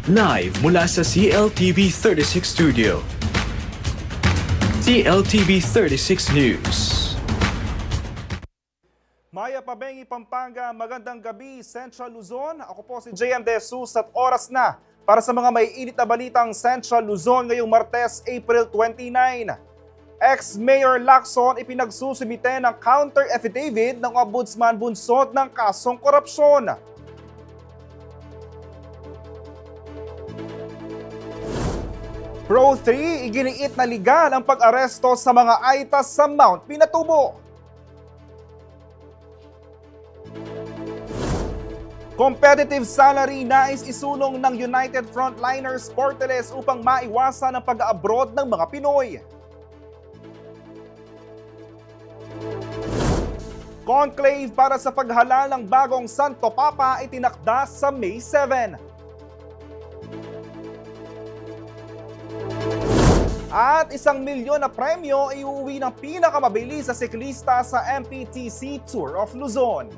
Live mula sa CLTV 36 Studio. CLTV 36 News. Maya Pabengi, Pampanga, magandang gabi, Central Luzon. Ako po si JM De Jesus at oras na para sa mga may init na balitang Central Luzon ngayong Martes, April 29. Ex-Mayor Lacson ipinagsusumite ng counter affidavit ng Ombudsman bunsod ng kasong korupsyon. Pro 3, iginiit na legal ang pag-aresto sa mga aitas sa Mount Pinatubo. Competitive salary nais isulong ng United Frontliners Portales upang maiwasan ang pag-abroad ng mga Pinoy. Conclave para sa paghalal ng bagong Santo Papa itinakda sa May 7. At 1 milyon na premyo iuwi ng pinakamabilis sa siklista sa MPTC Tour of Luzon.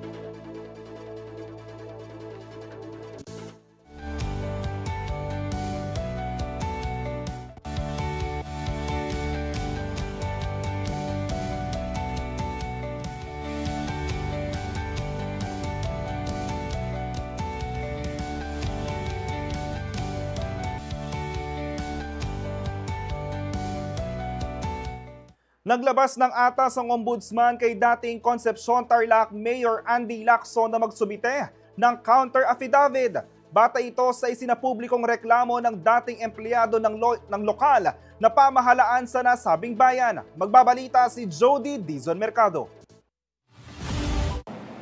Naglabas ng atas ang ombudsman kay dating Concepcion Tarlac Mayor Andy Lacson na magsumite ng counter affidavit. Batay ito sa isinapublikong reklamo ng dating empleyado ng lokal na pamahalaan sa nasabing bayan. Magbabalita si Jody Dizon Mercado.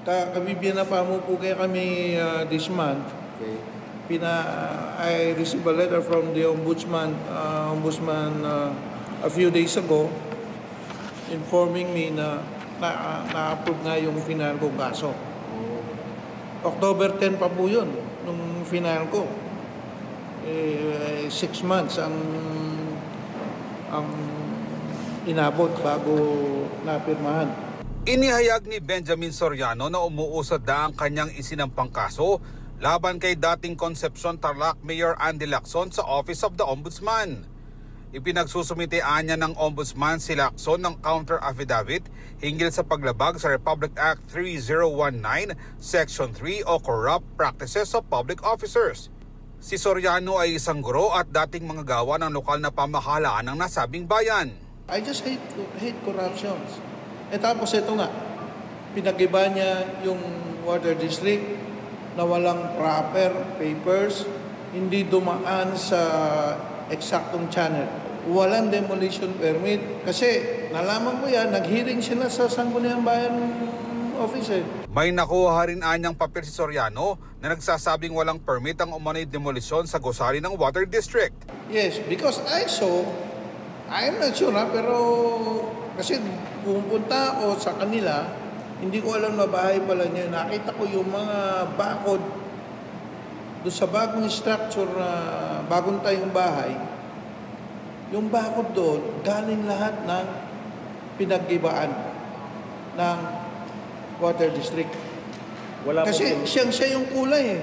Kabibigyan na pa mo po kaya kami this month. Okay. I received a letter from the ombudsman a few days ago informing me na na-approve na yung final kong kaso. October 10 pa po yun, nung final ko. 6 months ang inabot bago napirmahan. Inihayag ni Benjamin Soriano na umuusad na ang kanyang isinampang kaso laban kay dating Concepcion Tarlac Mayor Andy Lacson sa Office of the Ombudsman. Ipinagsusumitean niya ng Ombudsman si Lacson ng counter affidavit hinggil sa paglabag sa Republic Act 3019, Section 3 o Corrupt Practices of Public Officers. Si Soriano ay isang guro at dating manggagawa ng lokal na pamahalaan ng nasabing bayan. I just hate corruptions. Tapos ito nga, pinag-iba niya yung water district na walang proper papers, hindi dumaan sa eksaktong channel. Walang demolition permit. Kasi nalaman ko yan, nag-hearing sila sa Sangguniang Bayan Office. May nakuha rin anyang papel si Soriano na nagsasabing walang permit ang umano'y demolisyon sa gusali ng Water District. Yes, because I saw, I'm not sure pero kasi pumunta ako sa kanila, hindi ko alam na bahay pala niya. Nakita ko yung mga bakod doon sa bagong structure na bagong tayong bahay, yung bakod doon, galing lahat ng pinag-ibaan ng Water District. Kasi siyang-siya yung kulay eh.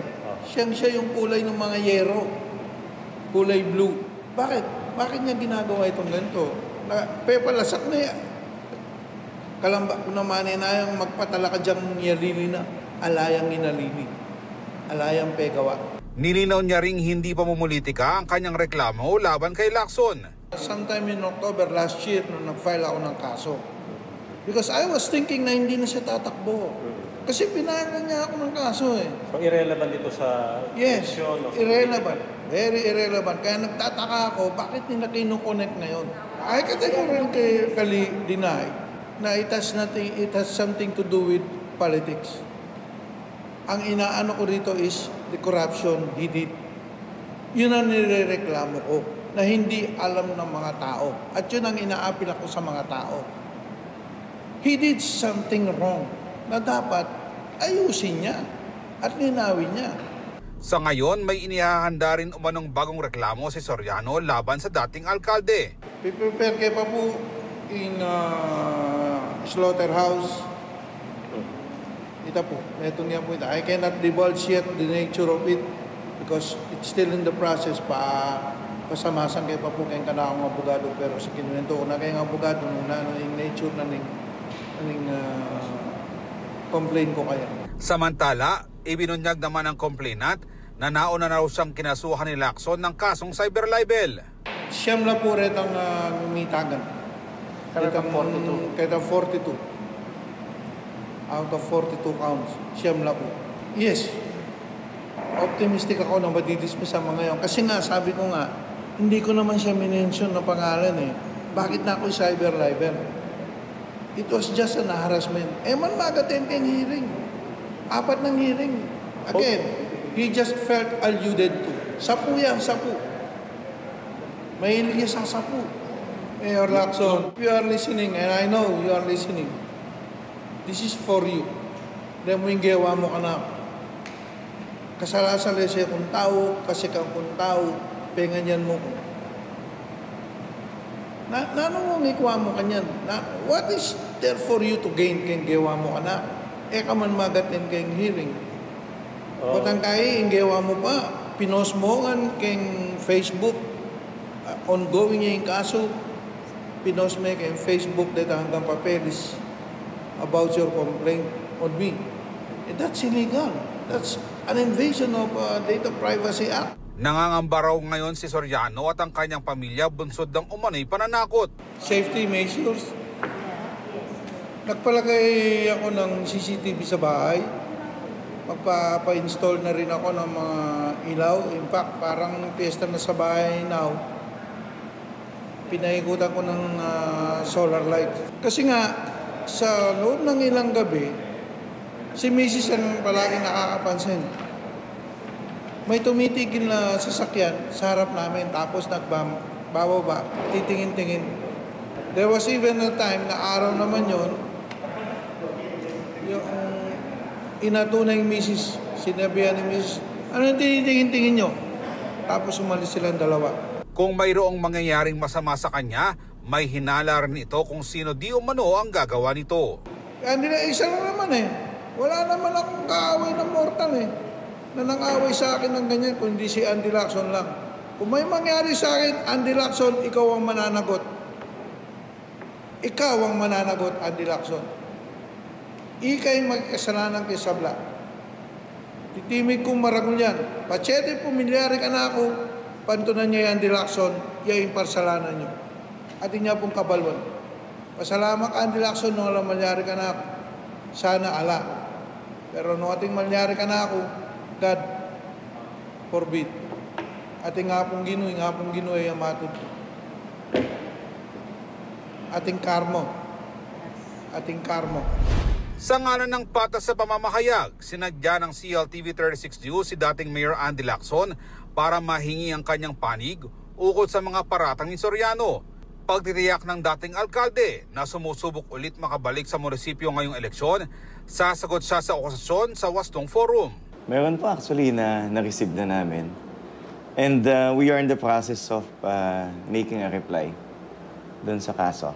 Siyang-siya yung kulay ng mga yero. Kulay blue. Bakit? Bakit niya ginagawa itong ganito? Pepalasak na yan. Kalamba ko naman na yung magpatala ka dyang yalili na alayang inalili. Alayang pegawa. Nilinaw niya ring hindi pa mumulitika ang kanyang reklamo laban kay Lacson. Sometime in October last year, nung nag-file ako ng kaso. Because I was thinking na hindi na siya tatakbo. Kasi pinayagan niya ako ng kaso eh. So irrelevant dito sa yes, election? Irrelevant. Very irrelevant. Kaya nagtataka ako, bakit nila kinoconnect ngayon? I categorically deny na it has something to do with politics. Ang inaano ko rito is the corruption he did. Yun ang nirereklamo ko na hindi alam ng mga tao. At yun ang inaapil ako sa mga tao. He did something wrong na dapat ayusin niya at linawin niya. Sa ngayon, may inihahanda rin umanong bagong reklamo si Soriano laban sa dating alkalde. Prepare kayo pa po in slaughterhouse. Ito po, ito niya po ito. I cannot divulge yet the nature of it. because it's still in the process pasamasan kay pa po kayong kanakang abogado, pero sa kinuwento ko na kayong abogado nung yung nature na complain ko kaya. Samantala, ibinunyag naman ng complainant na nauna na raw siyang kinasuhan ni Lacson ng kasong cyber libel. Siyam na po rin ang mimitagan. Kitang 42. Kitang 42. Out of 42 counts, siyam na po. Yes. Optimistic ako na madidismiss ang mga yun. Kasi nga, sabi ko nga, hindi ko naman siya minention na pangalan eh. Bakit na ako cyber libel? It was just an harassment. Man mag-attend kayong hearing. 4 ng hearing. Again, he just felt alluded to. Sapu yan, sapu. Mahilig sa sapu. Mayor Lacson, if you are listening, and I know you are listening, this is for you. Dahil mo yung gawa mo ka na. Kasalasala siya kung tao, kasi kang kung tao, penganyan mo ko. Nanong ikuha mo kanyan? What is there for you to gain kayong gawa mo ka na? Ka man magatin kayong hearing. Patang kaya, yung gawa mo pa, pinost mo kan kayong Facebook, ongoing niya yung kaso, pinost mo kayong Facebook dito hanggang papeles about your complaint on me. That's illegal. That's an invasion of Data Privacy Act. Nangangamba raw ngayon si Soriano at ang kanyang pamilya bunsod ng umano'y pananakot. Safety measures. Nagpalagay ako ng CCTV sa bahay. Magpapa-install na rin ako ng mga ilaw. In fact, parang piyesta na sa bahay now. Pinaikutan ko ng solar light. Kasi nga, sa loob ng ilang gabi, si Mrs. ang palagi nakakapansin. May tumitigil na sasakyan sa harap namin, tapos nagbababa, titingin-tingin. There was even a time na araw naman yon, yung inatunay yung misis, sinabihan ni misis, ano yung tinitingin-tingin nyo? Tapos umalis silang dalawa. Kung mayroong mangyayaring masama sa kanya, may hinala rin ito kung sino di umano ang gagawa nito. Hindi na, isa lang naman eh. Wala naman akong kaaway na mortal eh. Na nang-away sa akin ng ganyan, kundi si Andy Lacson lang. Kung may mangyari sa akin, Andy Lacson, ikaw ang mananagot. Ikaw ang mananagot, Andy Lacson. Ika'y magkasalanan kay Sabla. Titimig kong maragol yan. Pachete, pumilyari ka na ako, pantunan niya Andy Lacson, yung parsalanan niyo. At niya pong kabalwan. Pasalamat Andy Lacson, nung alam malyari ka na ako. Sana ala. Pero nung ating malyari ka na ako, God forbid. Ating ngapong Ginoy ang matuto. Ating karmo. Sa ngalan ng patas sa pamamahayag, sinadya ng CLTV 36 News si dating Mayor Andy Lacson para mahingi ang kanyang panig ukol sa mga paratang ni Soriano. Pagtitiyak ng dating alkalde na sumusubok ulit makabalik sa munisipyo ngayong eleksyon, sasagot siya sa akusasyon sa wastong forum. Meron pa actually na na-receive na namin. And we are in the process of making a reply dun sa kaso.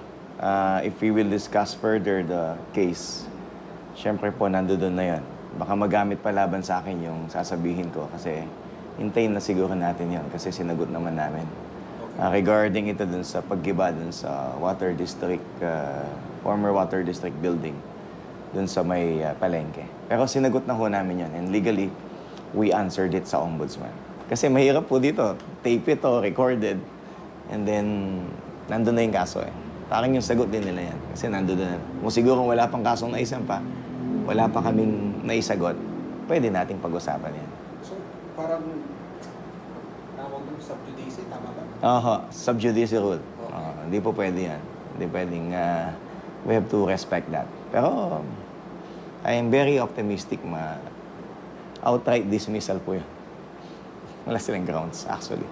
If we will discuss further the case, syempre po nandoon na yan. Baka magamit pa laban sa akin yung sasabihin ko kasi hintayin na siguro natin yan kasi sinagot naman namin. Regarding ito dun sa paggiba dun sa Water District, former Water District building dun sa may palengke. Pero sinagot na ho namin yan. And legally, we answered it sa ombudsman. Kasi mahirap po dito. Tape ito, recorded. And then, nandun na yung kaso eh. Parang yung sagot din nila yan. Kasi nandun na. Kung siguro wala pang kasong naisampa, wala pa kaming naisagot, pwede nating pag-usapan yan. So, parang tawag ng sub-judice, tama ba? Sub-judice rule. Hindi po pwede yan. Hindi pwedeng, we have to respect that. Pero, I am very optimistic outright dismissal po yun. Wala silang grounds, actually.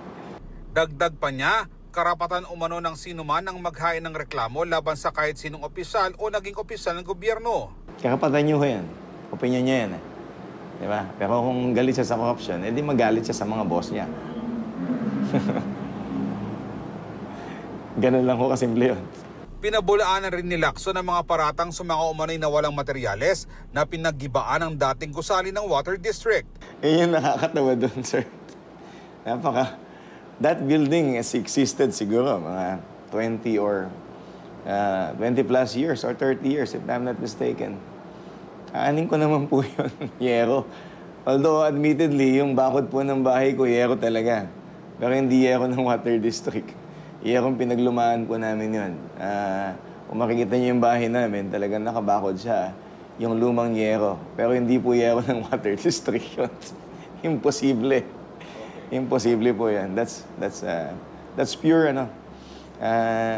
Dagdag pa niya, karapatan umano ng sinuman ang maghain ng reklamo laban sa kahit sinong opisyal o naging opisyal ng gobyerno. Karapatan niyo ho yan. Opinion niya yan. Diba? Pero kung galit siya sa corruption, edi magalit siya sa mga boss niya. Ganun lang ho kasimple yun. Pinabulaanan rin ni Lacson ang mga paratang sa mga umano'y nawalang materyales na pinaggibaan ng dating gusali ng Water District. Yun yung nakakatawa doon, sir. That building has existed siguro mga 20 or 20 plus years or 30 years, if I'm not mistaken. Aanin ko naman po yun, yero. Although, admittedly, yung bakod po ng bahay ko, yero talaga. Pero hindi yero ng Water District. Yero ang pinaglumaan po namin yun. Kung makikita niyo yung bahay namin, talagang nakabakod siya. Yung lumang yero. Pero hindi po yero ng Water District yun. Imposible. Imposible po yan. That's pure,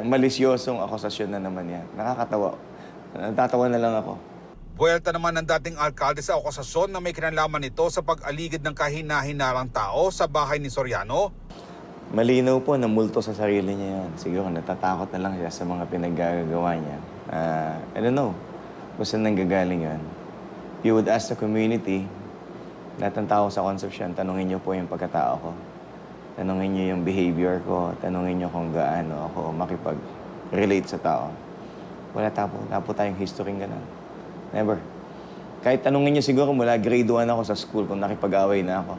malisyosong akusasyon na naman yan. Nakakatawa. Natatawa na lang ako. Buwelta naman ng dating alkalde sa akusasyon na may kinalaman nito sa pag-aligid ng kahina-hinarang tao sa bahay ni Soriano. Malinaw po na multo sa sarili niya yan. Siguro natatakot na lang siya sa mga pinaggagawa niya. I don't know kung saan nanggagaling yan. You would ask the community, lahat ng tao sa Concepcion, tanungin niyo po yung pagkatao ko. Tanungin niyo yung behavior ko. Tanungin niyo kung gaano ako makipag-relate sa tao. Wala po tayong history ganun. Never. Kahit tanungin niyo siguro mula grade 1 ako sa school kung nakipag-away na ako.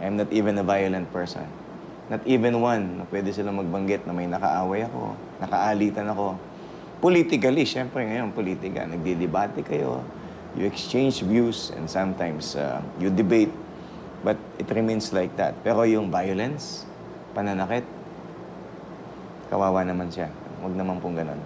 I'm not even a violent person. Not even one na pwede silang magbanggit na may nakaaway ako, nakaalitan ako. Politically, syempre ngayon, politika. Nagdidebate kayo, you exchange views, and sometimes you debate. But it remains like that. Pero yung violence, pananakit, kawawa naman siya. Huwag naman pong ganun.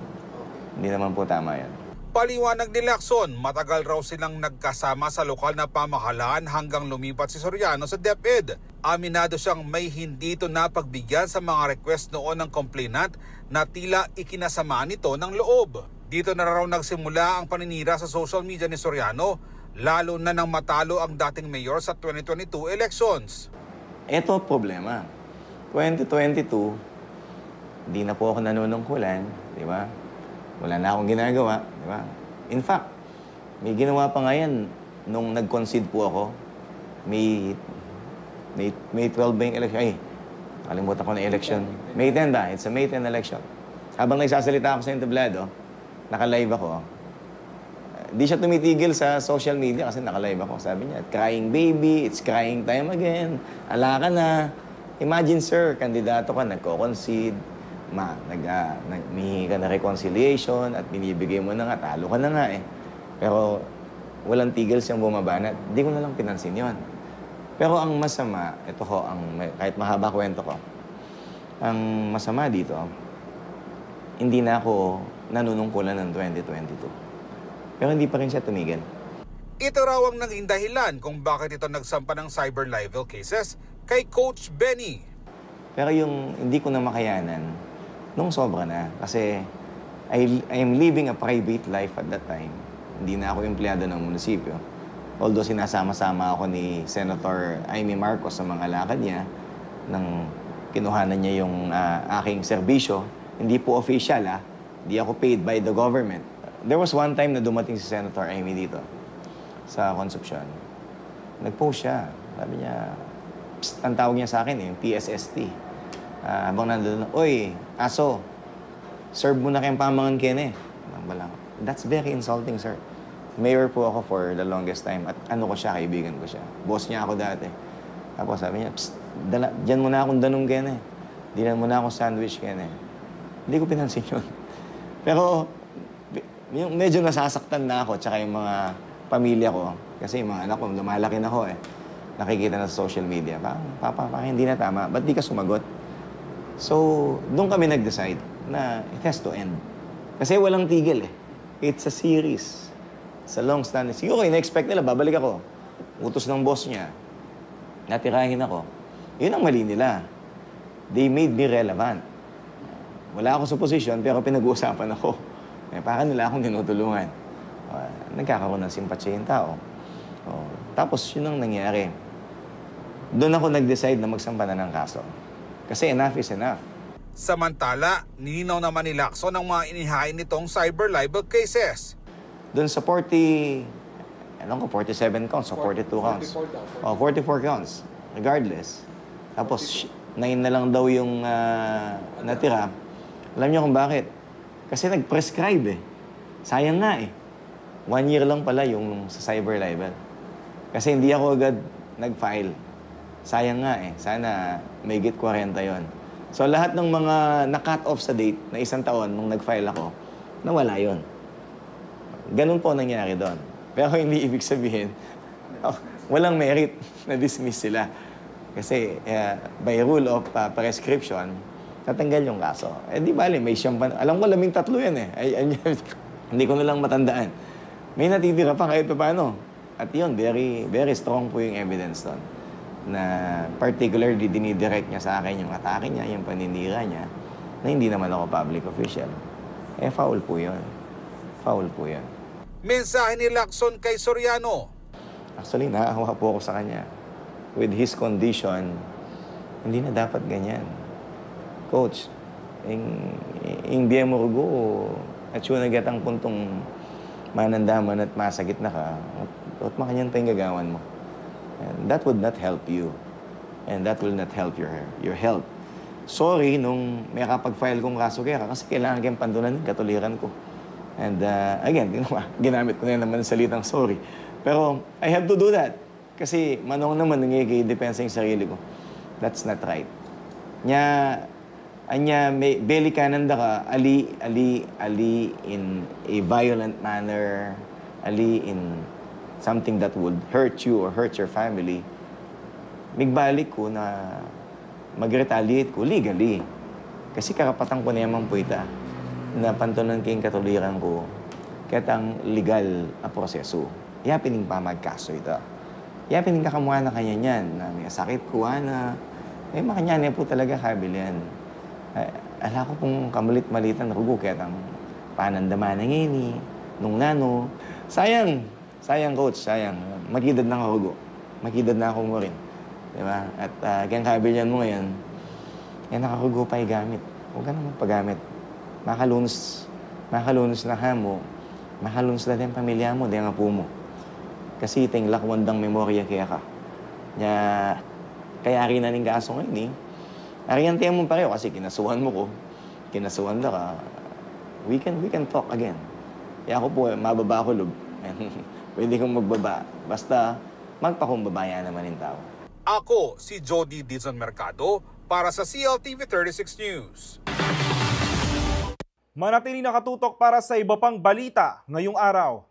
Hindi naman po tama yan. Paliwanag ni Lacson, matagal raw silang nagkasama sa lokal na pamahalaan hanggang lumipat si Soriano sa DepEd. Aminado siyang may hindi ito napagbigyan sa mga request noon ng complainant na tila ikinasama nito ng loob. Dito na raw nagsimula ang paninira sa social media ni Soriano, lalo na nang matalo ang dating mayor sa 2022 elections. Ito problema. 2022, hindi na po ako nanunungkulan, di ba? Wala na akong ginagawa, di ba? In fact, may ginawa pa nga yan nung nag-concede po ako. May 12 ba yung election? Ay, nakalimutan ko na election. May 10 ba? It's a May 10 election. Habang nagsasalita ako sa entablado, naka-live ako. Di siya tumitigil sa social media kasi naka-live ako. Sabi niya, crying baby, it's crying time again. Ala ka na. Imagine, sir, kandidato ka, nagko-concede. Nagmihingi ka na reconciliation at binibigay mo na nga, talo ka na nga eh. Pero walang tigil siyang bumabanat. Hindi ko na lang pinansin yon. Pero ang masama, ito ko, kahit mahaba kwento ko, ang masama dito, hindi na ako nanunungkulan ng 2022. Pero hindi pa rin siya tumigil. Ito raw ang naging dahilan kung bakit ito nagsampa ng cyber libel cases kay Coach Benny. Pero yung hindi ko na makayanan, nung sobra na. Kasi I am living a private life at that time. Hindi na ako empleyado ng munisipyo. Although sinasama-sama ako ni Senator Amy Marcos sa mga lakad niya, nang kinuhanan niya yung aking serbisyo. Hindi po official, Hindi ako paid by the government. There was one time na dumating si Senator Amy dito sa Concepcion. Nag-post siya. Sabi niya, ang tawag niya sa akin, yung PSST. Habang nandun, oy, aso, serve mo na kayong pamangan That's very insulting, sir. Mayor po ako for the longest time at ano ko siya, kaibigan ko siya. Boss niya ako dati. Tapos sabi niya, dyan mo na akong danong Dinan mo na akong sandwich Hindi ko pinansin yun. Pero yung medyo nasasaktan na ako tsaka yung mga pamilya ko. Kasi yung mga anak ko, lumalaki na ako nakikita na sa social media. Papa, hindi na tama. Ba't di ka sumagot? So, doon kami nag-decide na it has to end. Kasi walang tigil It's a series. Sa long stand. Siguro, ina-expect nila, babalik ako. Utos ng boss niya. Natirahin ako. Yun ang mali nila. They made me relevant. Wala ako sa position, pero pinag-uusapan ako. Para nila akong tinutulungan. Nagkakaroon ng simpatsya yung tao. Tapos, yun ang nangyari. Doon ako nag-decide na magsampa na ng kaso. Kasi enough is enough. Samantala, nilinaw naman ni Lacson ang mga inihain nitong cyber libel cases. Doon sa 47 counts o 42 counts. 44 counts. Regardless. Tapos, 9 na lang daw yung natira. Alam niyo kung bakit? Kasi nag-prescribe Sayang nga 1 year lang pala yung sa cyber libel. Kasi hindi ako agad nag-file. Sayang nga eh. Sana may higit 40 yon. So lahat ng mga na-cut off sa date na 1 taon nung nag-file ako, nawala yon. Ganun po nangyari doon. Pero hindi ibig sabihin, walang merit na dismiss sila. Kasi by rule of prescription, tatanggal yung kaso. Eh di bali, may siyang alam ko 13 yan eh. Hindi ko na lang matandaan. May natitira pa kahit pa paano. At yun, very, very strong po yung evidence doon. Na particularly dinidirect niya sa akin yung atake niya, yung paninira niya, na hindi naman ako public official. Eh, foul po yun. Foul po yun. Mensahe ni Lacson kay Soriano. Actually, naawa po ako sa kanya. With his condition, hindi na dapat ganyan. Coach, yung biya mo rugo, at siya nagatang puntong manandaman at masakit na ka, at makanyang tayong gagawan mo. And that would not help you. And that will not help your health. Sorry nung may kapag-file kong kaso kaya kasi kailangan kayong pandunan ng katuliran ko. And again, ginamit ko na naman ang salitang sorry. Pero I have to do that. Kasi manong naman nangyayari-depensa yung sarili ko. That's not right. Anya, may beli kananda ka, ali in a violent manner, ali in something that would hurt you or hurt your family, migbalik ko na mag-retaliate ko legally. Kasi karapatan ko na yaman po ita na pantunan kayong katuliran ko katang legal na proseso. Yapining pa magkaso ito. Yapining kakamuha na kanya niyan na may sakit ko na may makanya po talaga kabil yan. Ala ko pong kamalit-malitan rugo katang panandaman ng ini, nung nano. Sayang, coach, sayang. Magidad na ako, magidad na ako mo rin. Diba? At kayang kabilyan mo ngayon, nakarugo pa gamit. Huwag ka naman paggamit. Makalunos na hamo, makalunos na din pamilya mo, di ang apo mo. Kasi itong lakwandang memorya kaya ka. Kaya rin na ning kaso ngayon eh. Ariyantiyan mo pareho kasi kinasuhan mo ko, kinasuhan na ka. We can talk again. Kaya ako po, mababa ako loob. Pwede kong magbaba. Basta magpakumbabaya naman yung tao. Ako si Jody Dizon Mercado para sa CLTV 36 News. Manatili nakatutok para sa iba pang balita ngayong araw.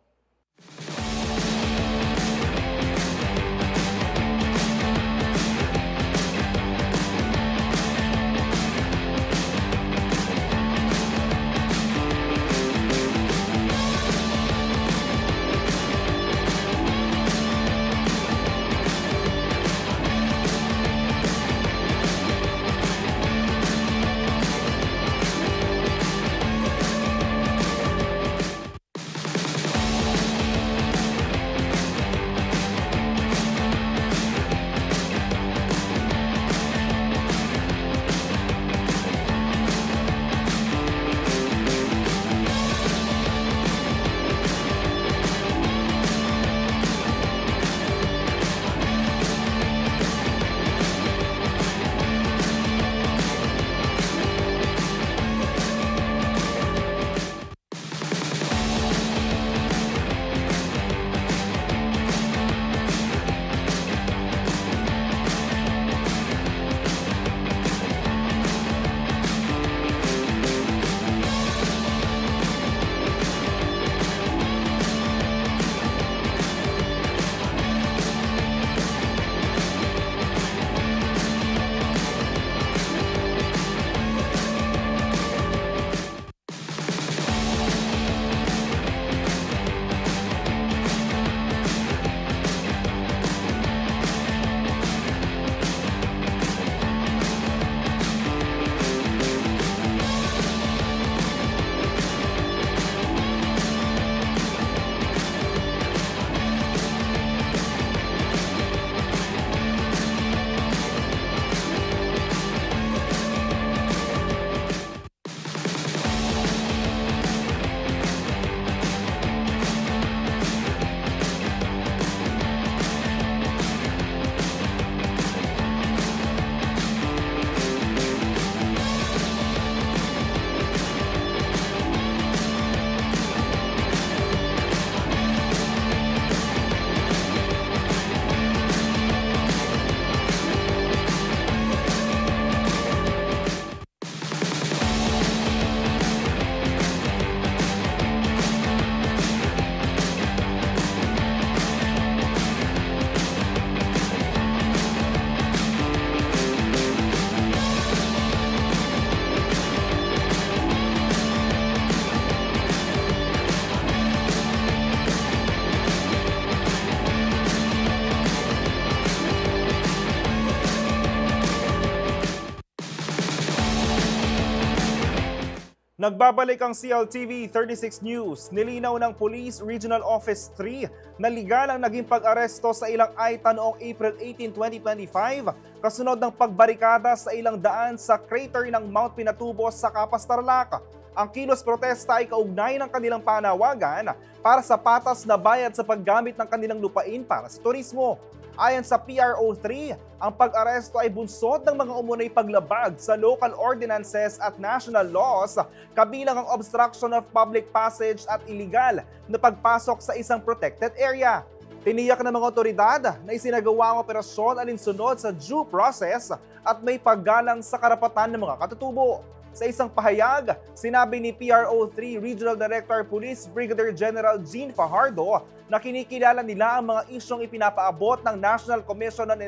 Nagbabalik ang CLTV 36 News. Nilinaw ng Police Regional Office 3 na legal ang naging pag-aresto sa ilang AITA noong April 18, 2025 kasunod ng pagbarikada sa ilang daan sa crater ng Mount Pinatubo sa Capas, Tarlac. Ang kilos protesta ay kaugnay ng kanilang panawagan para sa patas na bayad sa paggamit ng kanilang lupain para sa turismo. Ayon sa PRO3, ang pag-aresto ay bunsod ng mga umunay paglabag sa local ordinances at national laws, kabilang ang obstruction of public passage at illegal na pagpasok sa isang protected area. Tiniyak ng mga otoridad na isinagawa ang operasyon alinsunod sa due process at may paggalang sa karapatan ng mga katutubo. Sa isang pahayag, sinabi ni PRO3 Regional Director Police Brigadier General Jean Fajardo na kinikilala nila ang mga isyong ipinapaabot ng National Commission on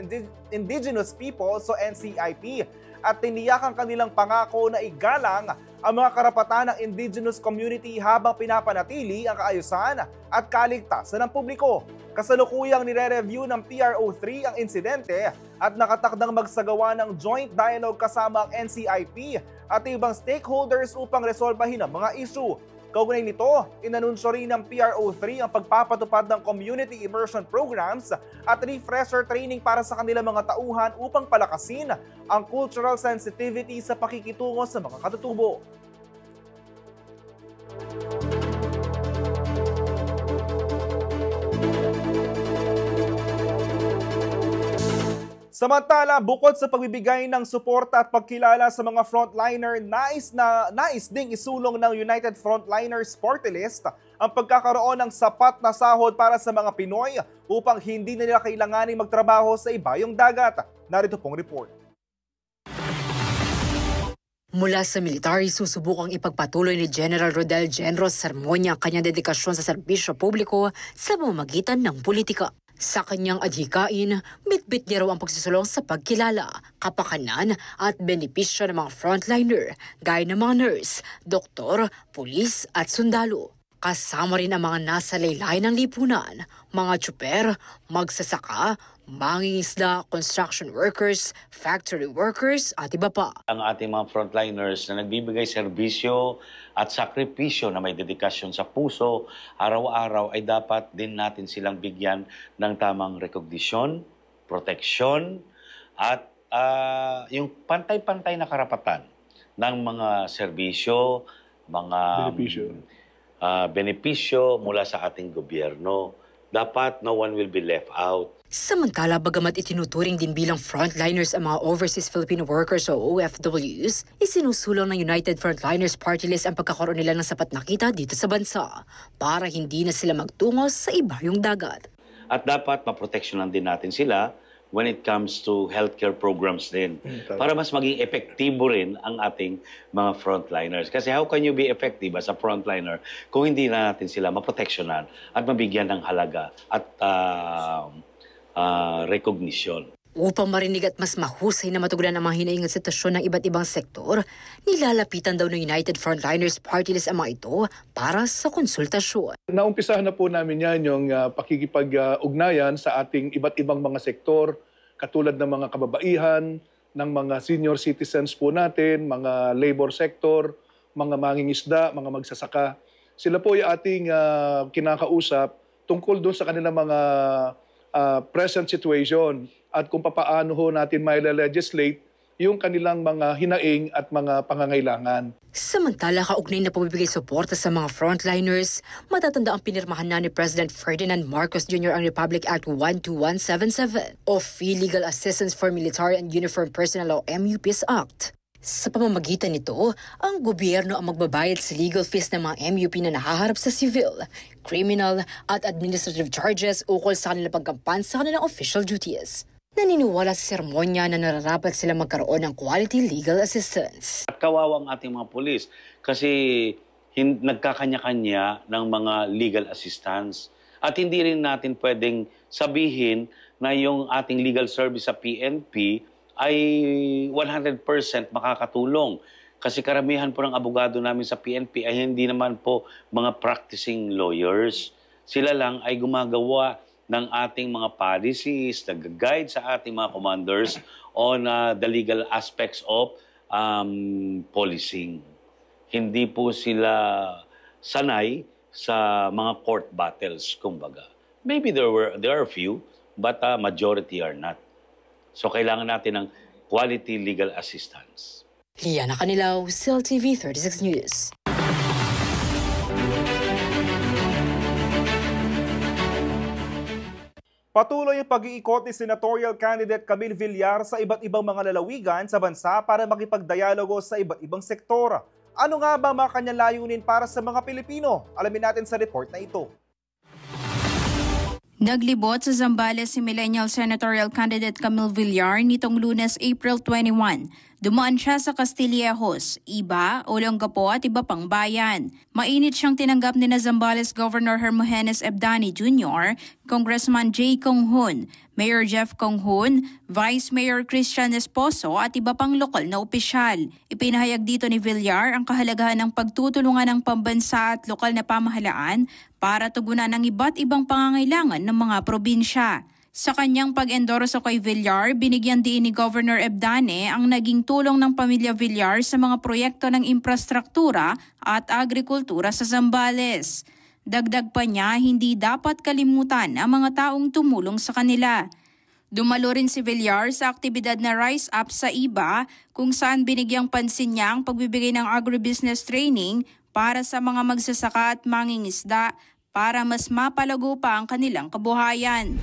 Indigenous Peoples o NCIP at tiniyak ang kanilang pangako na igalang ang mga karapatan ng indigenous community habang pinapanatili ang kaayusan at kaligtasan ng publiko. Kasalukuyang nire-review ng PRO3 ang insidente at nakatakdang magsagawa ng joint dialogue kasama ang NCIP at ibang stakeholders upang resolbahin ang mga issue. Kaugnay nito, inanunsyo rin ng PRO3 ang pagpapatupad ng community immersion programs at refresher training para sa kanilang mga tauhan upang palakasin ang cultural sensitivity sa pakikitungo sa mga katutubo. Samantala, bukod sa pagbibigay ng suporta at pagkilala sa mga frontliner, nais ding isulong ng United Frontliners Party List ang pagkakaroon ng sapat na sahod para sa mga Pinoy upang hindi na nila kailanganing magtrabaho sa ibayong dagat. Narito pong report. Mula sa military, susubukang ipagpatuloy ni General Rodel Genros Sermonia ang kanyang dedikasyon sa serbisyo publiko sa pamamagitan ng politika. Sa kanyang adhikain, bitbit niya raw ang pagsusulong sa pagkilala, kapakanan at benepisyo ng mga frontliner, gaya ng mga nurse, doktor, pulis at sundalo. Kasama rin ang mga nasa laylayan ng lipunan, mga tsuper, magsasaka, mangingisda, construction workers, factory workers at iba pa. Ang ating mga frontliners na nagbibigay serbisyo at sakripisyo na may dedikasyon sa puso, araw-araw ay dapat din natin silang bigyan ng tamang rekognisyon, proteksyon at yung pantay-pantay na karapatan ng mga serbisyo, mga benepisyo mula sa ating gobyerno. Dapat no one will be left out. Samantala, bagamat itinuturing din bilang frontliners ang mga overseas Filipino workers o OFWs, isinusulong ng United Frontliners Party List ang pagkakaroon nila ng sapat na kita dito sa bansa para hindi na sila magtungo sa ibayong dagat. At dapat maproteksyonan din natin sila when it comes to healthcare programs din. Para mas maging epektibo rin ang ating mga frontliners. Kasi how can you be effective as a frontliner kung hindi na natin sila maproteksyonan at mabigyan ng halaga at recognition. Upang marinig at mas mahusay na matugunan ang mga hinaing at sitwasyon ng iba't ibang sektor, nilalapitan daw ng United Frontliners Party List ang mga ito para sa konsultasyon. Naumpisahan na po namin yan yung pakikipag-ugnayan sa ating iba't ibang mga sektor, katulad ng mga kababaihan, ng mga senior citizens po natin, mga labor sector, mga mangingisda, mga magsasaka. Sila po yung ating kinakausap tungkol doon sa kanilang mga present situation at kung papaano ho natin mai-legislate yung kanilang mga hinaing at mga pangangailangan. Samantala, kaugnay na pabibigay suporta sa mga frontliners, matatanda ang pinirmahan na ni President Ferdinand Marcos Jr. ang Republic Act 12177 o Free Legal Assistance for Military and Uniformed Personnel o MUPs Act. Sa pamamagitan nito, ang gobyerno ang magbabayad sa legal fees ng mga MUP na nahaharap sa civil, criminal at administrative charges ukol sa kanilang pagkampan sa kanilang official duties. Naniniwala sa sermonya na nararapat sila magkaroon ng quality legal assistance. At kawawa ang ating mga pulis kasi nagkakanya-kanya ng mga legal assistance. At hindi rin natin pwedeng sabihin na yung ating legal service sa PNP ay 100% makakatulong. Kasi karamihan po ng abogado namin sa PNP ay hindi naman po mga practicing lawyers. Sila lang ay gumagawa ng ating mga policies, nag-guide sa ating mga commanders on the legal aspects of policing. Hindi po sila sanay sa mga court battles, kumbaga. Maybe there are a few, but majority are not. So kailangan natin ng quality legal assistance. Liana Canilaw, CLTV 36 News. Patuloy ang pag-iikot ni senatorial candidate Camille Villar sa iba't ibang mga lalawigan sa bansa para makipagdialogo sa iba't ibang sektor. Ano nga ba mga kanyang layunin para sa mga Pilipino? Alamin natin sa report na ito. Naglibot sa Zambales si millennial senatorial candidate Camille Villar nitong Lunes, April 21. Dumaan siya sa Castillejos, Iba, Olongapo at iba pang bayan. Mainit siyang tinanggap ni Zambales Governor Hermogenes Ebdani Jr., Congressman J. Conghun, Mayor Jeff Conghun, Vice Mayor Christian Esposo at iba pang lokal na opisyal. Ipinahayag dito ni Villar ang kahalagahan ng pagtutulungan ng pambansa at lokal na pamahalaan para tugunan ang iba't ibang pangangailangan ng mga probinsya. Sa kanyang pag-endorso kay Villar, binigyan din ni Governor Ebdane ang naging tulong ng pamilya Villar sa mga proyekto ng infrastruktura at agrikultura sa Zambales. Dagdag pa niya, hindi dapat kalimutan ang mga taong tumulong sa kanila. Dumalo rin si Villar sa aktibidad na Rise Up sa Iba, kung saan binigyang pansin niya ang pagbibigay ng agribusiness training para sa mga magsasaka at mangingisda para mas mapalago pa ang kanilang kabuhayan.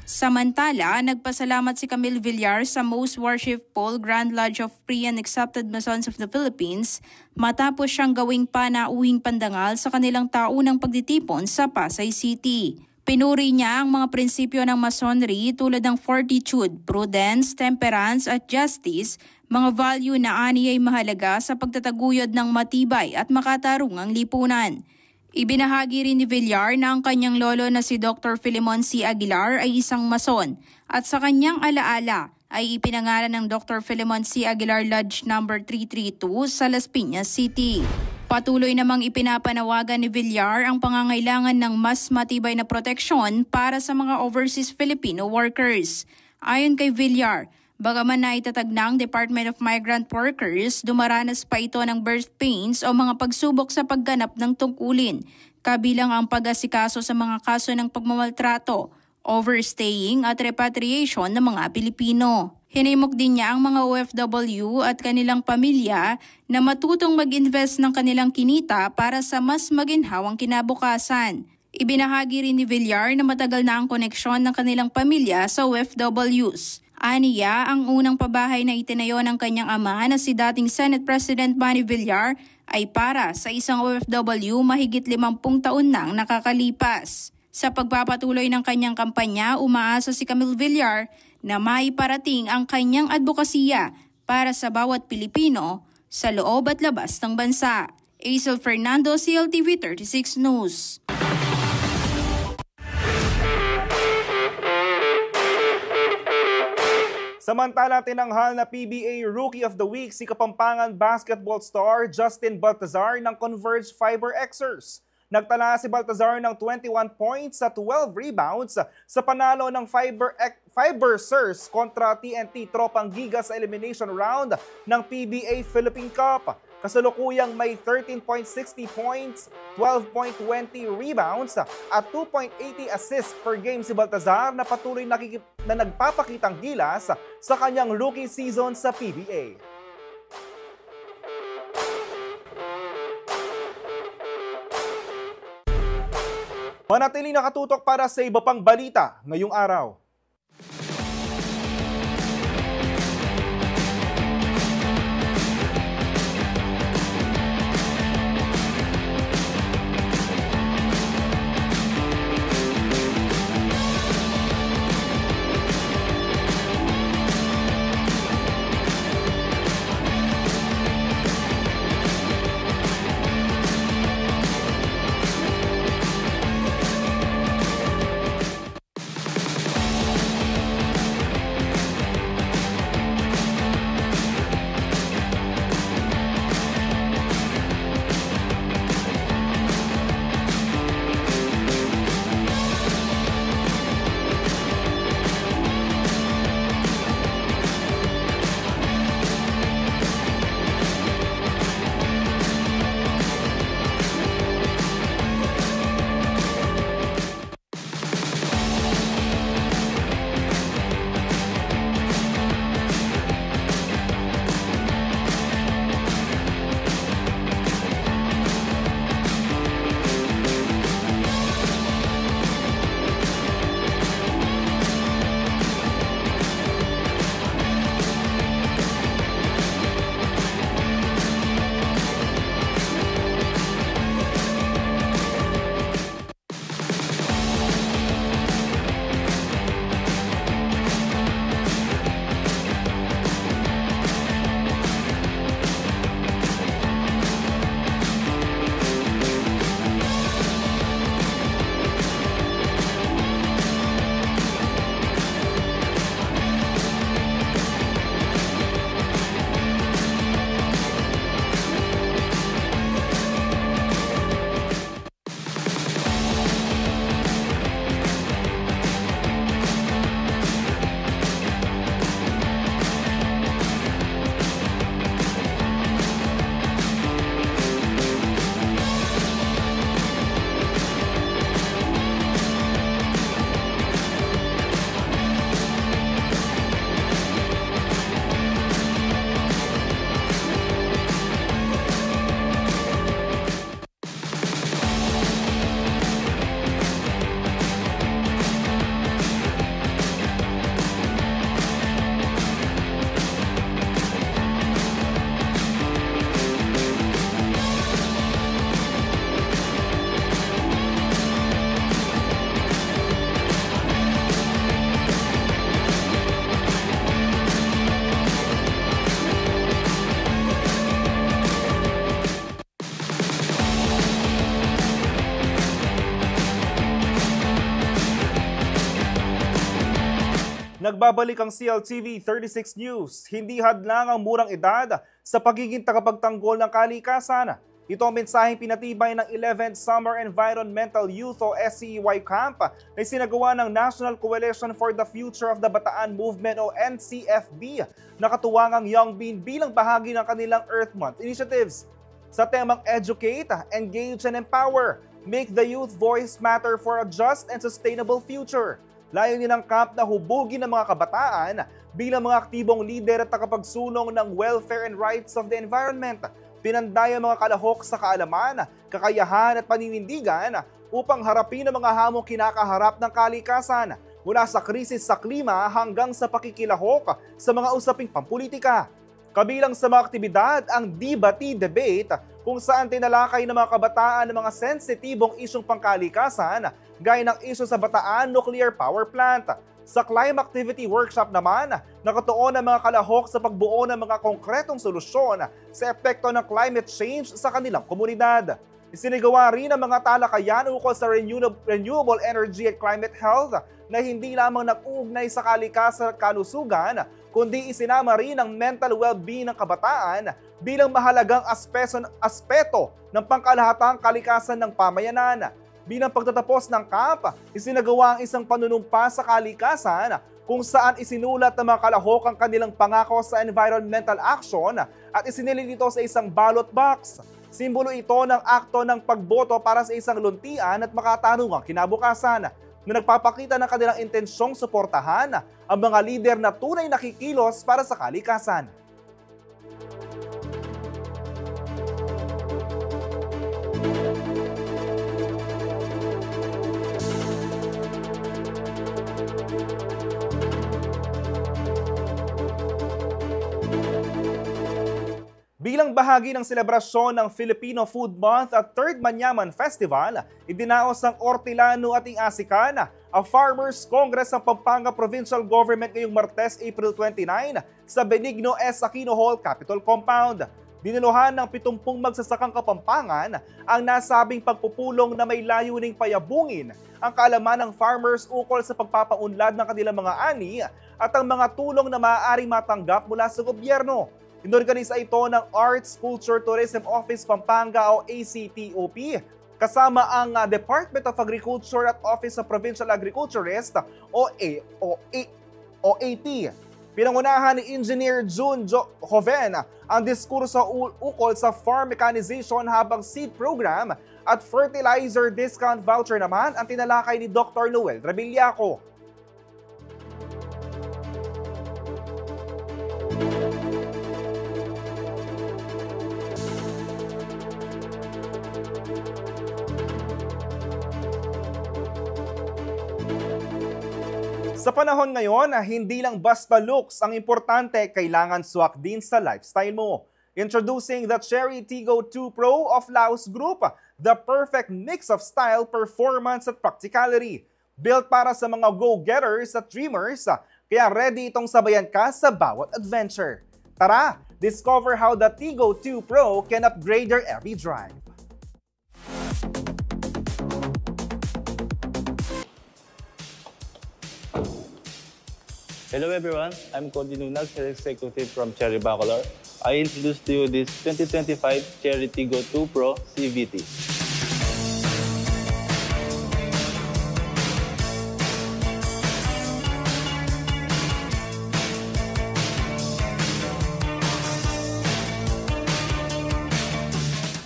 Samantala, nagpasalamat si Camille Villar sa Most Worshipful Grand Lodge of Free and Accepted Masons of the Philippines matapos siyang gawing panauhing pandangal sa kanilang taunang pagtitipon sa Pasay City. Pinuri niya ang mga prinsipyo ng Masonry tulad ng fortitude, prudence, temperance at justice, mga value na ani ay mahalaga sa pagtataguyod ng matibay at makatarungang lipunan. Ibinahagi rin ni Villar na ang kanyang lolo na si Dr. Filemon C. Aguilar ay isang mason at sa kanyang alaala ay ipinangalan ng Dr. Filemon C. Aguilar Lodge No. 332 sa Las Piñas City. Patuloy namang ipinapanawagan ni Villar ang pangangailangan ng mas matibay na proteksyon para sa mga overseas Filipino workers. Ayon kay Villar, bagaman na itatag ng Department of Migrant Workers, dumaranas pa ito ng birth pains o mga pagsubok sa pagganap ng tungkulin, kabilang ang pag-asikaso sa mga kaso ng pagmamaltrato, overstaying at repatriation ng mga Pilipino. Hinimok din niya ang mga OFW at kanilang pamilya na matutong mag-invest ng kanilang kinita para sa mas maginhawang kinabukasan. Ibinahagi rin ni Villar na matagal na ang koneksyon ng kanilang pamilya sa OFWs. Aniya, ang unang pabahay na itinayo ng kanyang ama na si dating Senate President Manny Villar ay para sa isang OFW mahigit 50 taon nang nakakalipas. Sa pagpapatuloy ng kanyang kampanya, umaasa si Camille Villar na maiparating ang kanyang advokasya para sa bawat Pilipino sa loob at labas ng bansa. Aisel Fernando, CLTV 36 News. Samantala, tinanghal na PBA Rookie of the Week si Kapampangan basketball star Justin Baltazar ng Converge Fiber Xers. Nagtala si Baltazar ng 21 points at 12 rebounds sa panalo ng Fibersers kontra TNT Tropang Giga sa elimination round ng PBA Philippine Cup. Kasalukuyang may 13.60 points, 12.20 rebounds at 2.80 assists per game si Baltazar na patuloy na nagpapakitang gilas sa kanyang rookie season sa PBA. Manatiling nakatutok para sa iba pang balita ngayong araw. Nagbabalik ang CLTV 36 News. Hindi hadlang ang murang edad sa pagiging tagapagtanggol ng kalikasan. Ito ang mensaheng pinatibay ng 11th Summer Environmental Youth o SCEY Camp na sinagawa ng National Coalition for the Future of the Bataan Movement o NCFB na katuwangang Young Bean bilang bahagi ng kanilang Earth Month initiatives. Sa temang Educate, Engage and Empower, Make the Youth Voice Matter for a Just and Sustainable Future. Layunin ng camp na hubugin ng mga kabataan bilang mga aktibong lider at takapagsulong ng welfare and rights of the environment. Pinanday ang mga kalahok sa kaalaman, kakayahan at paninindigan upang harapin ang mga hamong kinakaharap ng kalikasan mula sa krisis sa klima hanggang sa pakikilahok sa mga usaping pampulitika. Kabilang sa mga aktibidad ang Debate Debate kung saan tinalakay ng mga kabataan ng mga sensitibong isyong pangkalikasan gaya ng isyu sa Bataan Nuclear Power Plant. Sa Climate Activity Workshop naman, nakatuon ang mga kalahok sa pagbuo ng mga konkretong solusyon sa epekto ng climate change sa kanilang komunidad. Isinagawa rin ang mga talakayan ukol sa renewable energy at climate health na hindi lamang nag-uugnay sa kalikasan at kalusugan, kundi isinama rin ang mental well-being ng kabataan bilang mahalagang aspeto ng pangkalahatang kalikasan ng pamayanan. Bilang pagtatapos ng camp, isinagawa ang isang panunumpa sa kalikasan kung saan isinulat ng mga kalahok ang kanilang pangako sa environmental action at isinilid ito sa isang ballot box. Simbolo ito ng akto ng pagboto para sa isang luntian at makatarungang kinabukasan na nagpapakita ng kanilang intensyong suportahan ang mga lider na tunay nakikilos para sa kalikasan. Bilang bahagi ng selebrasyon ng Filipino Food Month at 3rd Manyaman Festival, idinaos ng Ortilano at Ingasican ang Farmers Congress ng Pampanga Provincial Government ngayong Martes, April 29 sa Benigno S. Aquino Hall, Capitol Compound. Diniluhan ng 70 magsasakang Kapampangan ang nasabing pagpupulong na may layuning payabungin ang kaalaman ng farmers ukol sa pagpapaunlad ng kanilang mga ani at ang mga tulong na maaaring matanggap mula sa gobyerno. Inorganisa ito ng Arts, Culture, Tourism Office Pampanga o ACTOP kasama ang Department of Agriculture at Office of Provincial Agriculturist o AT. Pinangunahan ni Engineer June Joven ang diskurso ukol sa farm mechanization habang seed program at fertilizer discount voucher naman ang tinalakay ni Dr. Noel Rabillaco. Sa panahon ngayon, hindi lang basta looks ang importante, kailangan swak din sa lifestyle mo. Introducing the Cherry Tigo 2 Pro of Laos Group, the perfect mix of style, performance at practicality. Built para sa mga go-getters at dreamers, kaya ready itong sabayan ka sa bawat adventure. Tara, discover how the Tigo 2 Pro can upgrade your every drive. Hello everyone, I'm Cody Nunag, Sales Executive from Cherry Bacolor. I introduce to you this 2025 Cherry Tigo 2 Pro CVT.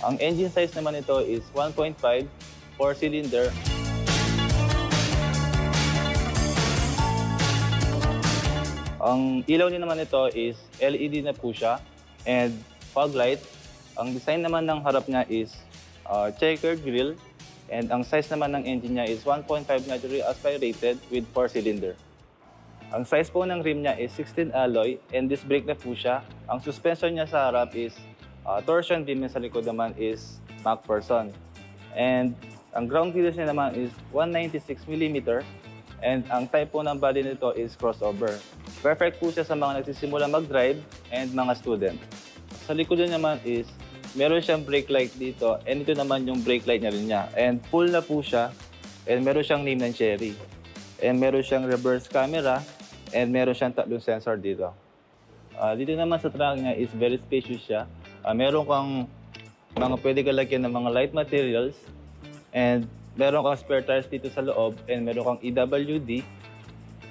Ang engine size naman ito is 1.5, 4-cylinder. Ang ilaw niya naman ito is LED na po siya and fog light. Ang design naman ng harap niya is checkered grille and ang size naman ng engine niya is 1.5 naturally aspirated with 4-cylinder. Ang size po ng rim niya is 16 alloy and disc brake na po siya. Ang suspension niya sa harap is torsion beam, sa likod naman is MacPherson. And ang ground clearance niya naman is 196mm and ang type po ng body nito is crossover. Perfect po siya sa mga nagsisimula mag-drive and mga student. Sa likod niya naman is meron siyang brake light dito and ito naman yung brake light niya rin niya. And full na po siya and meron siyang name ng Cherry. And meron siyang reverse camera and meron siyang 3 sensor dito. Dito naman sa truck niya is very spacious siya. Meron kang mga pwede ka lagyan ng mga light materials, and meron kang spare tires dito sa loob, and meron kang EWD.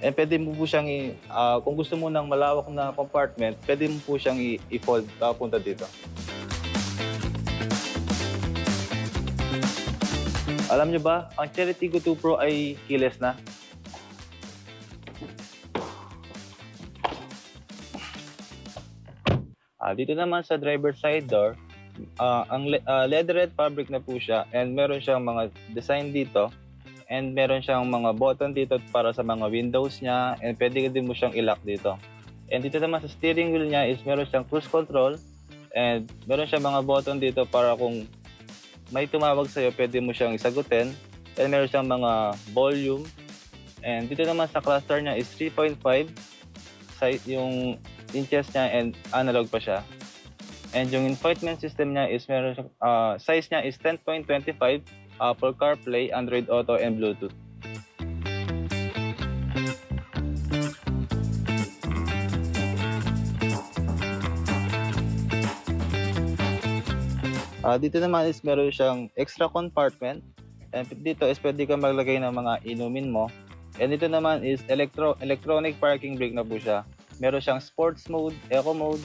And pwede mo po siyang, kung gusto mo ng malawak na compartment, pwede mo po siyang i-fold papunta dito. Alam niyo ba, ang Chery Tiggo 2 Pro ay keyless na. Dito naman sa driver side door, ang leatherette fabric na po siya, and meron siyang mga design dito, and meron siyang mga button dito para sa mga windows niya, and pwede din mo siyang i-lock dito. And dito naman sa steering wheel niya is meron siyang cruise control, and meron siyang mga button dito para kung may tumawag sa'yo, pwede mo siyang isagutin, and meron siyang mga volume. And dito naman sa cluster niya is 3.5 size yung inches niya, and analog pa siya. And yung infotainment system niya is meron siyang, size niya is 10.25, Apple CarPlay, Android Auto, and Bluetooth. Dito naman is meron siyang extra compartment, and dito is pwede ka maglagay ng mga inumin mo. And dito naman is electronic parking brake na po siya. Meron siyang sports mode, eco mode.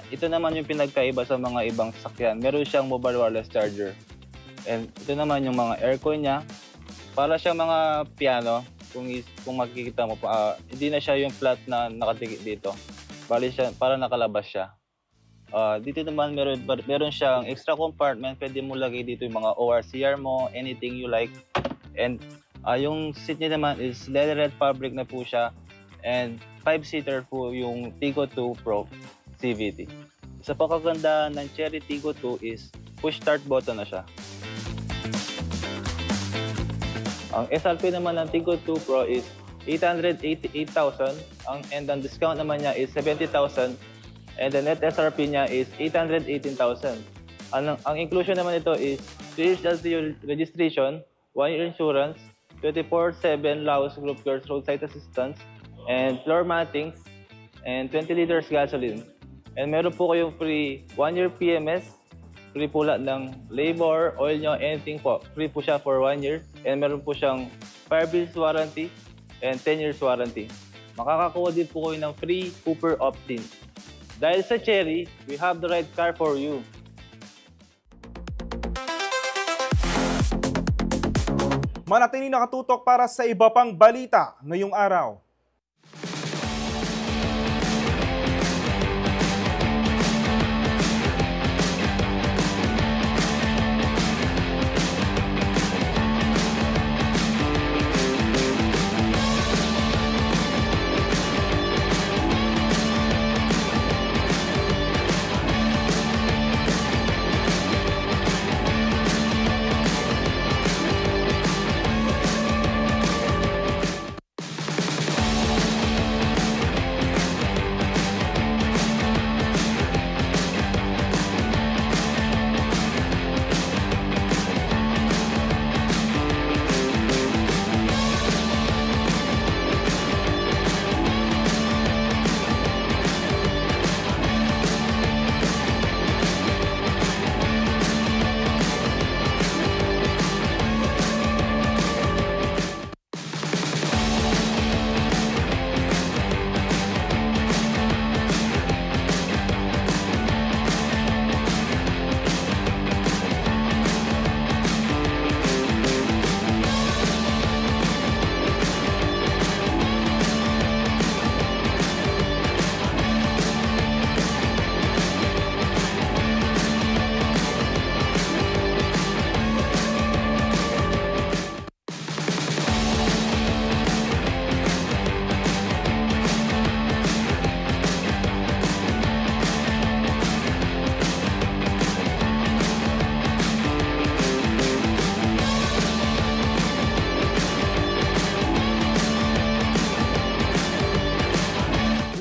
Ito naman yung pinagkaiba sa mga ibang sasakyan. Meron siyang mobile wireless charger. And ito naman yung mga aircon niya. Para siyang mga piano, kung makikita mo, hindi na siya yung flat na nakatikit dito. Bali siya, para nakalabas siya. Dito naman meron siyang extra compartment. Pwede mo lagay dito yung mga ORCR mo, anything you like. And yung seat niya naman is leatherette fabric na po siya. And 5-seater po yung Tiggo 2 Pro CVT. Sa pagkaganda ng Chery Tiggo 2 is push start button na siya. Ang SRP naman ng Tiggo 2 Pro is 888,000. And ang discount naman niya is 70,000. And the net SRP niya is 818,000. Ang inclusion naman ito is 3 years LTO registration, 1 year insurance, 24/7 Laos Group Girls Roadside Assistance, and floor mattings, and 20 liters gasoline. And meron po kayong free 1 year PMS, free po lahat ng labor, oil nyo, anything po. Free po siya for 1 year. And meron po siyang fire bills warranty and 10 years warranty. Makakakuha din po kayo ng free Cooper Optin. Dahil sa Chery, we have the right car for you. Manatili nakatutok para sa iba pang balita ngayong araw.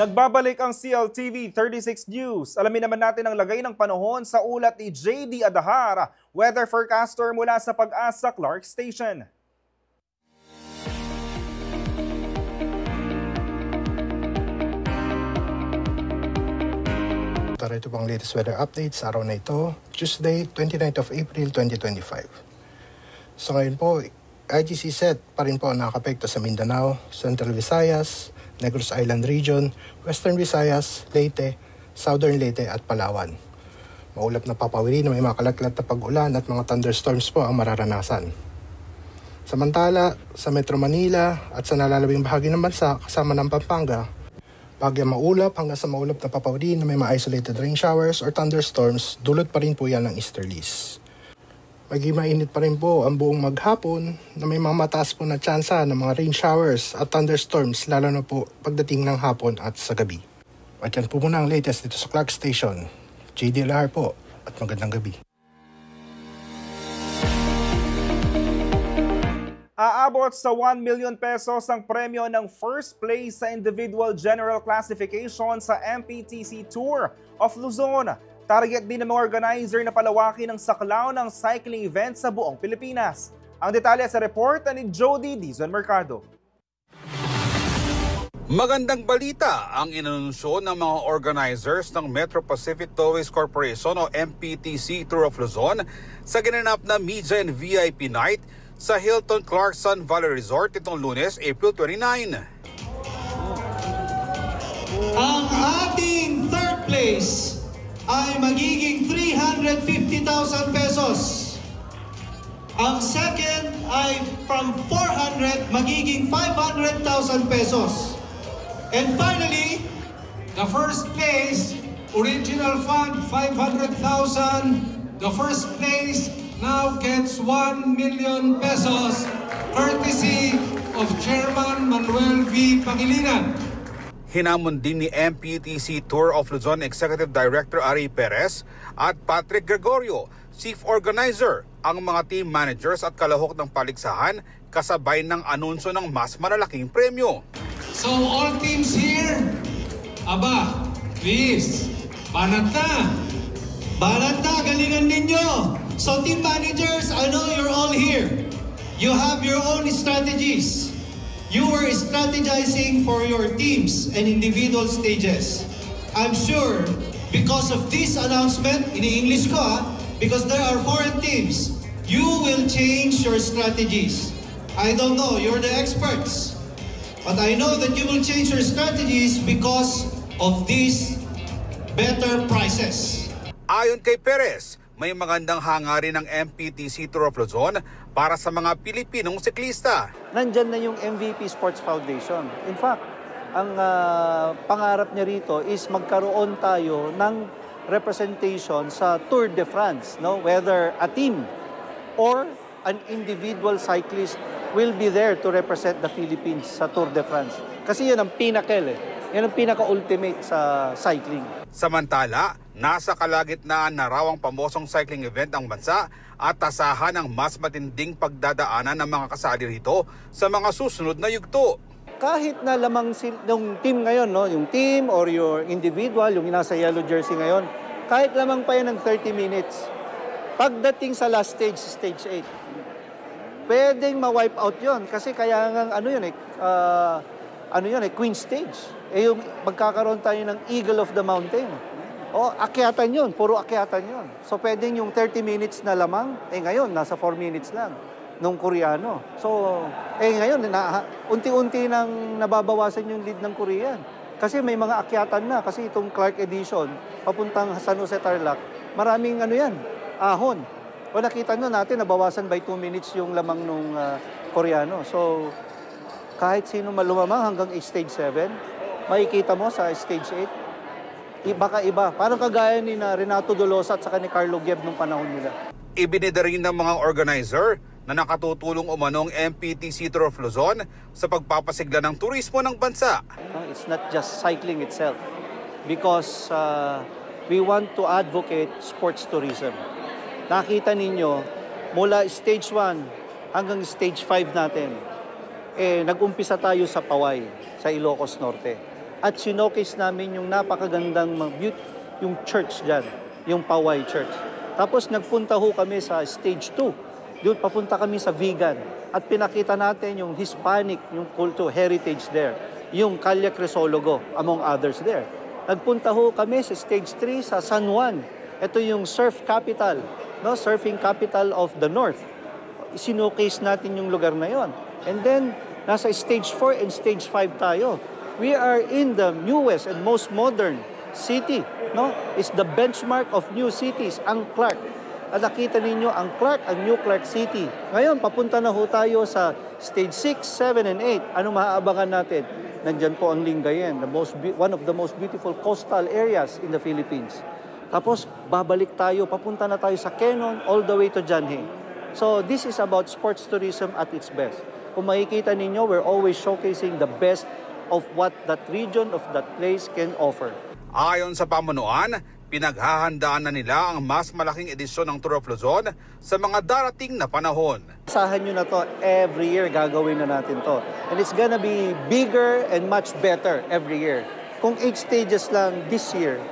Nagbabalik ang CLTV 36 News. Alamin naman natin ang lagay ng panahon sa ulat ni JD Adahar, weather forecaster mula sa Pag-asa Clark Station. Tara, ito pang latest weather updates sa araw na ito, Tuesday, 29th of April 2025. So ngayon po, IGC set pa rin po nakakapekto sa Mindanao, Central Visayas, Negros Island Region, Western Visayas, Leyte, Southern Leyte at Palawan. Maulap na papawiri na may makalaglat na pag-ulan at mga thunderstorms po ang mararanasan. Samantala, sa Metro Manila at sa nalalabing bahagi ng bansa kasama ng Pampanga, bagya maulap hanggang sa maulap na papawiri na may ma-isolated rain showers or thunderstorms, dulot pa rin po yan ng easterlies. Maging mainit pa rin po ang buong maghapon na may mga mataas po na tsansa ng mga rain showers at thunderstorms lalo na po pagdating ng hapon at sa gabi. At yan po muna ang latest dito sa Clark Station. JDLR po at magandang gabi. Aabot sa 1 million pesos ang premyo ng first place sa individual general classification sa MPTC Tour of Luzon. Target din ng mga organizer na palawakin ang saklaw ng cycling event sa buong Pilipinas. Ang detalye sa report ni Jody Dizon Mercado. Magandang balita ang inanunsyo ng mga organizers ng Metro Pacific Tourways Corporation o MPTC Tour of Luzon sa ginanap na Media and VIP Night sa Hilton Clarkson Valley Resort itong Lunes, April 29. Ang ating third place ay magiging 350,000 pesos. Ang second ay from 400 magiging 500,000 pesos. And finally, the first place, original fund 500,000. The first place now gets 1 million pesos courtesy of Chairman Manuel V. Pangilinan. Hinamon din ni MPTC Tour of Luzon Executive Director Ari Perez at Patrick Gregorio, Chief Organizer, ang mga team managers at kalahok ng paligsahan kasabay ng anunsyo ng mas malalaking premyo. So all teams here, please, banat na, galingan ninyo. So team managers, I know you're all here. You have your own strategies. You were strategizing for your teams and individual stages. I'm sure because of this announcement, in English ko because there are foreign teams, you will change your strategies. I don't know, you're the experts. But I know that you will change your strategies because of these better prices. Ayon kay Perez, may magandang hangarin ng MPTC Tour of Luzon para sa mga Pilipinong siklista. Nandyan na yung MVP Sports Foundation. In fact, ang pangarap niya rito is magkaroon tayo ng representation sa Tour de France, no? Whether a team or an individual cyclist will be there to represent the Philippines sa Tour de France. Kasi yun ang pinnacle, Yan ang pinaka-ultimate sa cycling. Samantala, nasa kalagitnaan na raw ang pamosong cycling event ang bansa at tasahan ang mas matinding pagdadaanan ng mga kasali rito sa mga susunod na yugto. Kahit na lamang yung team ngayon, no? Yung team or your individual, yung nasa yellow jersey ngayon, kahit lamang pa yan ng 30 minutes, pagdating sa last stage, stage 8, pwedeng ma-wipe out yon kasi kaya nga Queen stage. Yung magkakaroon tayo ng Eagle of the Mountain. Akyatan yun, puro akyatan yun. So pwedeng yung 30 minutes na lamang, ngayon, nasa 4 minutes lang nung Koreano. So, ngayon, unti-unti nang nababawasan yung lead ng Korean. Kasi may mga akyatan na, kasi itong Clark Edition, papuntang San Jose Tarlac, maraming ahon. Nakita nyo natin, nabawasan by 2 minutes yung lamang nung Koreano. So, kahit sino malumamang hanggang stage 7, makikita mo sa stage 8, baka iba. Parang kagaya ni Renato Dolosa at saka ni Carlo Gieb nung panahon nila. Ibinida rin ng mga organizer na nakatutulong umanong MPTC Tour of Luzon sa pagpapasigla ng turismo ng bansa. It's not just cycling itself because we want to advocate sports tourism. Nakita ninyo, mula stage 1 hanggang stage 5 natin, nag-umpisa tayo sa Paway, sa Ilocos Norte. At sinokis namin yung napakagandang yung church dyan, yung Paway Church. Tapos nagpunta kami sa stage 2. Doon papunta kami sa Vigan. At pinakita natin yung Hispanic, yung culture heritage there. Yung Calle Crisologo, among others there. Nagpunta ho kami sa Stage 3 sa San Juan. Ito yung surf capital, no? Surfing capital of the North. Sinocase natin yung lugar na yon. And then, nasa Stage 4 and Stage 5 tayo. We are in the newest and most modern city, no? It's the benchmark of new cities, ang Clark. At nakita ninyo ang Clark, ang New Clark City. Ngayon, papunta na ho tayo sa Stage 6, 7, and 8. Ano maaabangan natin? Nandyan po ang Lingayen, one of the most beautiful coastal areas in the Philippines. Tapos, babalik tayo, papunta na tayo sa Quezon, all the way to Janhe. So, this is about sports tourism at its best. Kung makikita ninyo, we're always showcasing the best of what that region, of that place can offer. Ayon sa pamunuan, pinaghahandaan na nila ang mas malaking edisyon ng Tour of Luzon sa mga darating na panahon. Asahan nyo na to, every year gagawin na natin to. And it's gonna be bigger and much better every year. Kung 8 stages lang this year,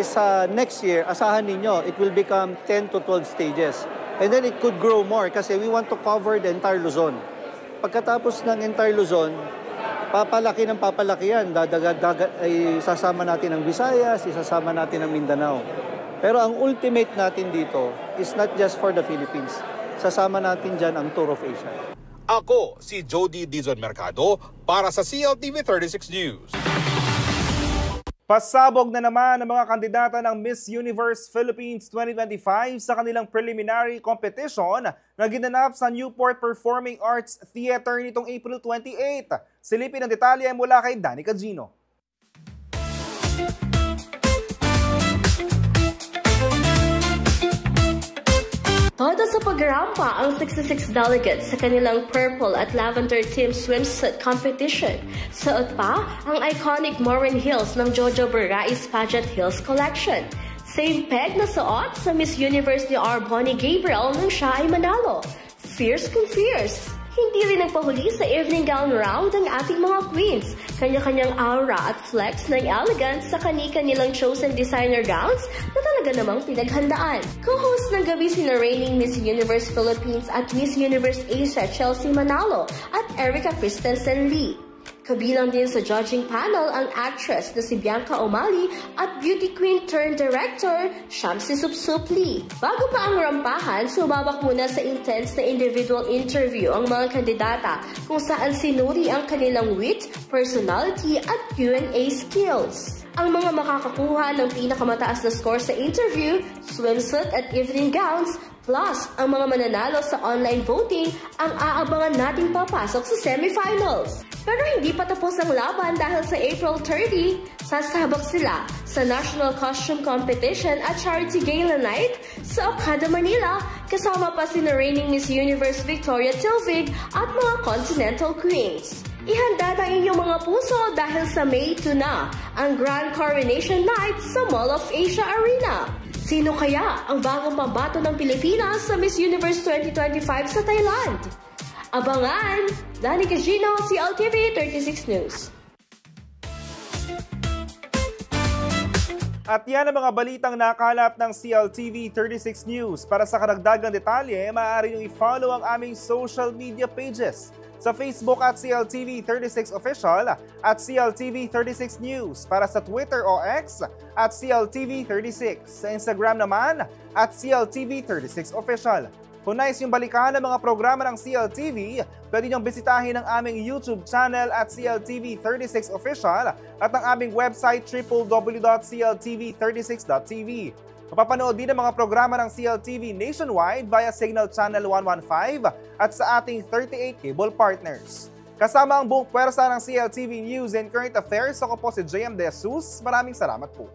sa next year, asahan ninyo, it will become 10 to 12 stages. And then it could grow more kasi we want to cover the entire Luzon. Pagkatapos ng entire Luzon, papalaki ng papalaki yan. Sasama natin ang Visayas, isasama natin ang Mindanao. Pero ang ultimate natin dito is not just for the Philippines. Sasama natin dyan ang Tour of Asia. Ako si Jody Dizon Mercado para sa CLTV 36 News. Pasabog na naman ang mga kandidata ng Miss Universe Philippines 2025 sa kanilang preliminary competition na ginanap sa Newport Performing Arts Theater nitong April 28. Silipin ang detalye mula kay Danica Gino. Todo sa pagrampa ang 66 delegates sa kanilang purple at lavender team swimsuit competition. Suot pa ang iconic Morin Hills ng Jojo Barrais Pageant Hills Collection. Same peg na suot sa Miss Universe ni R. Bonnie Gabriel nang siya ay manalo. Fierce kung fierce. Hindi rin nagpahuli sa evening gown round ang ating mga queens. Kanya-kanyang aura at flex ng elegance sa kani-kanilang chosen designer gowns na talaga namang pinaghandaan. Co-host ng gabi sina reigning Miss Universe Philippines at Miss Universe Asia Chelsea Manalo at Erica Christensen Lee. Kabilang din sa judging panel ang actress na si Bianca O'Malley at beauty queen turned director Shamsi Supsup Lee. Bago pa ang rampahan, sumabak muna sa intense na individual interview ang mga kandidata kung saan sinuri ang kanilang wit, personality at Q&A skills. Ang mga makakakuha ng pinakamataas na score sa interview, swimsuit at evening gowns, plus ang mga mananalo sa online voting ang aabangan nating papasok sa semifinals. Pero hindi pa tapos ang laban dahil sa April 30, sasabak sila sa National Costume Competition at Charity Gala Night sa Okada, Manila, kasama pa sina reigning Miss Universe Victoria Tilvig at mga Continental Queens. Ihanda na inyong mga puso dahil sa May 2 na ang Grand Coronation Night sa Mall of Asia Arena. Sino kaya ang bagong pambato ng Pilipinas sa Miss Universe 2025 sa Thailand? Abangan! Danica Gino, CLTV 36 News. At yan ang mga balitang nakalap ng CLTV 36 News. Para sa karagdagang detalye, maaari nyo i-follow ang aming social media pages. Sa Facebook at CLTV 36 Official at CLTV 36 News. Para sa Twitter o X at CLTV 36. Sa Instagram naman at CLTV 36 Official. Kung nais yung balikan ng mga programa ng CLTV, pwede niyong bisitahin ang aming YouTube channel at CLTV 36 Official at ang aming website www.cltv36.tv. Mapapanood din ang mga programa ng CLTV nationwide via Signal Channel 115 at sa ating 38 cable partners. Kasama ang buong pwersa ng CLTV News and Current Affairs, ako po si JM De Jesus. Maraming salamat po.